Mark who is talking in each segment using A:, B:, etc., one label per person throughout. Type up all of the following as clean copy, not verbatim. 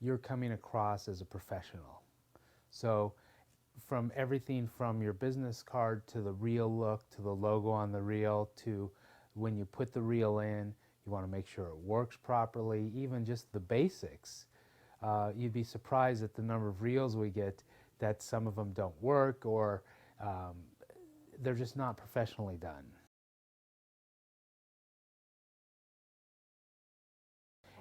A: you're coming across as a professional. So from everything from your business card to the reel look to the logo on the reel to when you put the reel in, you want to make sure it works properly, even just the basics. You'd be surprised at the number of reels we get that some of them don't work or um, they're just not professionally done.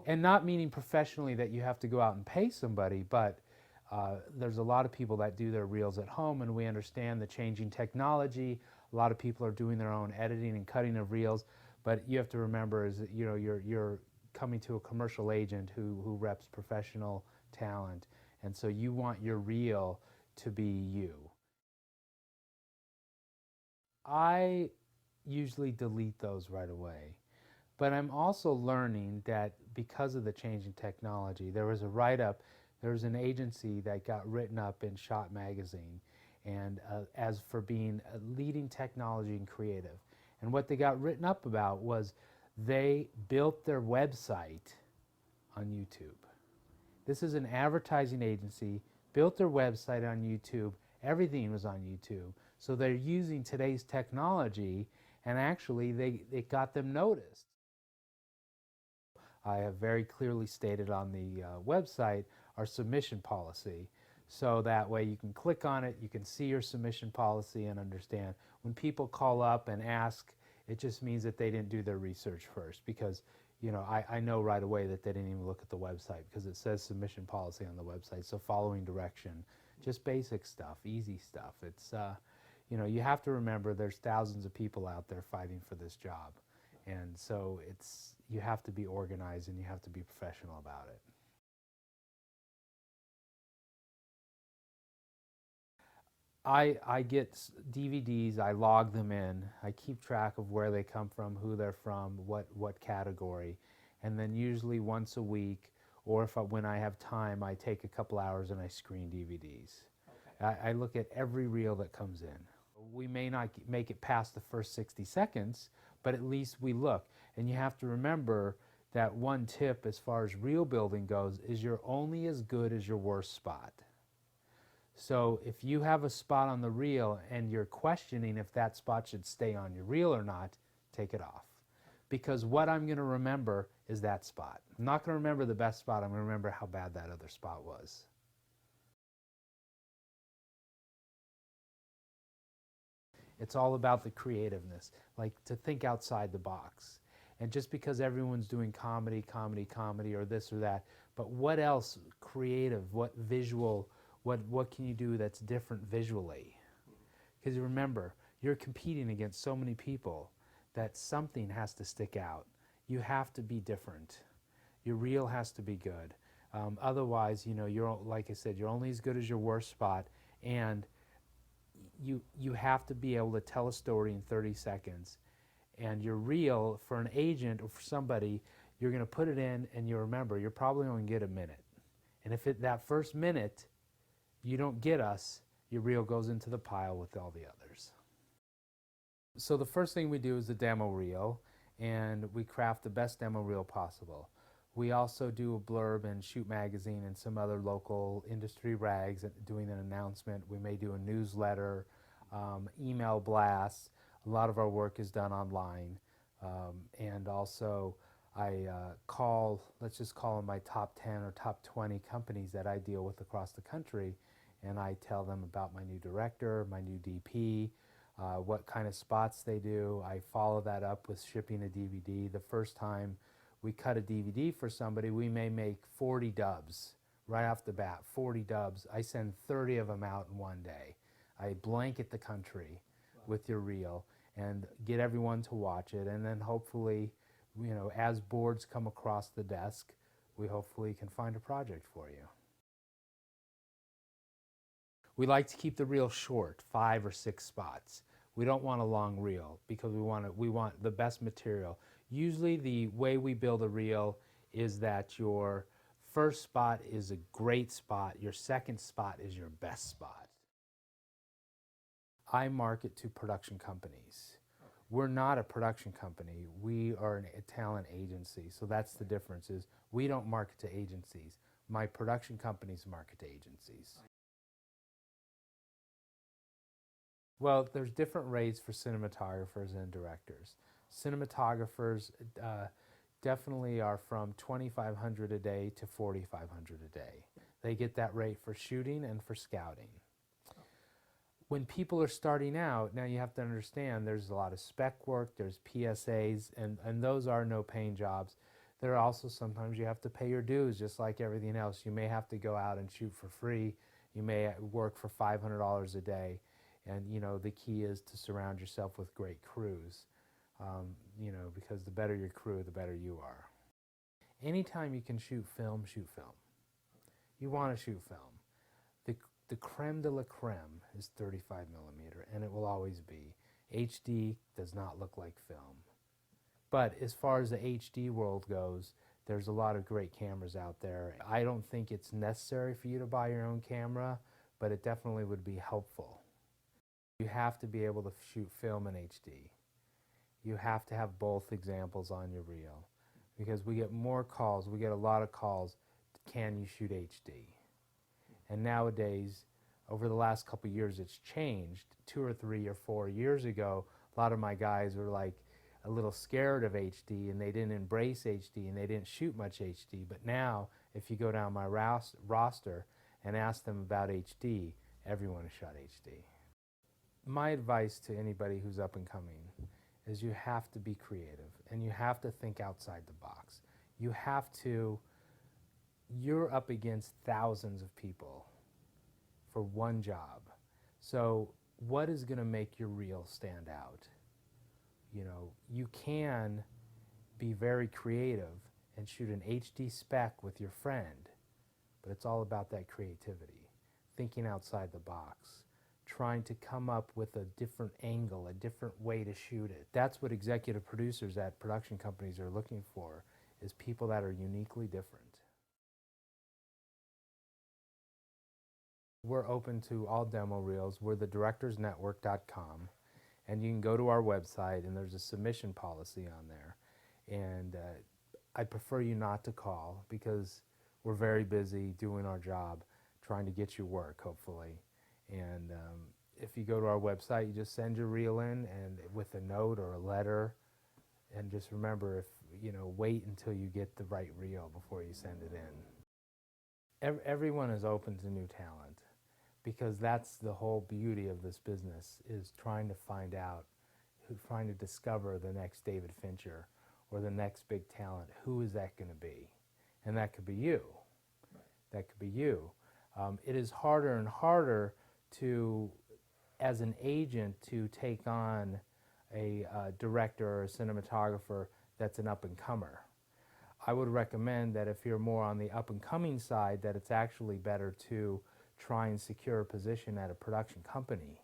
A: And not meaning professionally that you have to go out and pay somebody, but there's a lot of people that do their reels at home, and we understand the changing technology. A lot of people are doing their own editing and cutting of reels, but you have to remember is that, you know, you're coming to a commercial agent who reps professional talent, and so you want your reel to be you. I usually delete those right away. But I'm also learning that because of the changing technology, there was a write-up, there was an agency that got written up in Shot magazine and as for being a leading technology and creative. And what they got written up about was they built their website on YouTube. This is an advertising agency, built their website on YouTube, everything was on YouTube. So they're using today's technology and actually it got them noticed. I have very clearly stated on the website our submission policy. So that way you can click on it, you can see your submission policy and understand. When people call up and ask, it just means that they didn't do their research first because you know, I know right away that they didn't even look at the website because it says submission policy on the website. So following direction, just basic stuff, easy stuff. It's, you know, you have to remember there's thousands of people out there fighting for this job. And so it's, you have to be organized and you have to be professional about it. I get DVDs, I log them in, I keep track of where they come from, who they're from, what category, and then usually once a week, or if when I have time, I take a couple hours and I screen DVDs. Okay. I look at every reel that comes in. We may not make it past the first 60 seconds, but at least we look. And you have to remember that one tip as far as reel building goes is you're only as good as your worst spot. So if you have a spot on the reel and you're questioning if that spot should stay on your reel or not, take it off. Because what I'm going to remember is that spot. I'm not going to remember the best spot. I'm going to remember how bad that other spot was. It's all about the creativeness, like to think outside the box. And just because everyone's doing comedy, comedy, comedy, or this or that, but what else creative, what visual, what can you do that's different visually? Because remember, you're competing against so many people that something has to stick out. You have to be different. Your reel has to be good. Otherwise, you know, you're, like I said, you're only as good as your worst spot, and you have to be able to tell a story in 30 seconds. And your reel, for an agent or for somebody, you're going to put it in, and you remember, you're probably only going to get a minute. And if that first minute you don't get us, your reel goes into the pile with all the others. So the first thing we do is the demo reel, and we craft the best demo reel possible. We also do a blurb in Shoot Magazine and some other local industry rags doing an announcement. We may do a newsletter, email blasts. A lot of our work is done online. And also I call, let's just call them my top 10 or top 20 companies that I deal with across the country, and I tell them about my new director, my new DP, what kind of spots they do. I follow that up with shipping a DVD. The first time we cut a DVD for somebody, we may make 40 dubs right off the bat, 40 dubs. I send 30 of them out in one day. I blanket the country with your reel and get everyone to watch it, and then hopefully, you know, as boards come across the desk, we hopefully can find a project for you. We like to keep the reel short, 5 or 6 spots. We don't want a long reel because we want the best material. Usually the way we build a reel is that your first spot is a great spot, your second spot is your best spot. I market to production companies. We're not a production company. We are a talent agency. So that's the difference is we don't market to agencies. My production companies market to agencies. Well, there's different rates for cinematographers and directors. Cinematographers definitely are from $2,500 a day to $4,500 a day. They get that rate for shooting and for scouting. When people are starting out, now you have to understand there's a lot of spec work, there's PSAs, and those are no paying jobs. There are also sometimes you have to pay your dues just like everything else. You may have to go out and shoot for free. You may work for $500 a day. And you know, the key is to surround yourself with great crews, you know, because the better your crew, the better you are. Anytime you can shoot film, shoot film. You want to shoot film. The creme de la creme is 35 millimeter, and it will always be. HD does not look like film. But as far as the HD world goes, there's a lot of great cameras out there. I don't think it's necessary for you to buy your own camera, but it definitely would be helpful. You have to be able to shoot film in HD. You have to have both examples on your reel, because we get more calls. We get a lot of calls, can you shoot HD? And nowadays, over the last couple of years, it's changed. 2 or 3 or 4 years ago, a lot of my guys were like a little scared of HD, and they didn't embrace HD, and they didn't shoot much HD. But now, if you go down my roster and ask them about HD, everyone has shot HD. My advice to anybody who's up and coming is you have to be creative, and you have to think outside the box. You're up against thousands of people for one job. So what is going to make your reel stand out? You know, you can be very creative and shoot an HD spec with your friend, but it's all about that creativity, thinking outside the box, trying to come up with a different angle, a different way to shoot it. That's what executive producers at production companies are looking for, is people that are uniquely different. We're open to all demo reels. We're thedirectorsnetwork.com, and you can go to our website, and there's a submission policy on there. And I'd prefer you not to call, because we're very busy doing our job, trying to get you work, hopefully. And if you go to our website, you just send your reel in, and with a note or a letter, and just remember, wait until you get the right reel before you send it in. Everyone is open to new talent, because that's the whole beauty of this business, is trying to find out, trying to discover the next David Fincher or the next big talent. Who is that going to be? And that could be you. Right. That could be you. It is harder and harder to, as an agent, to take on a director or a cinematographer that's an up-and-comer. I would recommend that if you're more on the up-and-coming side, that it's actually better to try and secure a position at a production company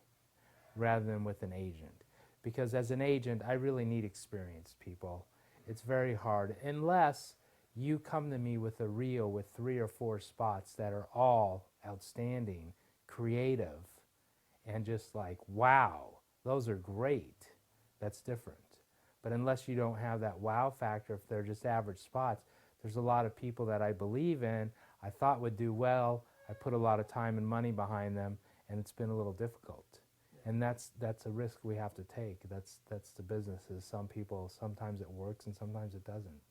A: rather than with an agent. Because as an agent, I really need experienced people. It's very hard, unless you come to me with a reel with 3 or 4 spots that are all outstanding, creative, and just like, wow, those are great. That's different. But unless you don't have that wow factor, if they're just average spots, there's a lot of people that I believe in, I thought would do well, I put a lot of time and money behind them, and it's been a little difficult. Yeah. And that's a risk we have to take. That's the business. Is some people, sometimes it works and sometimes it doesn't.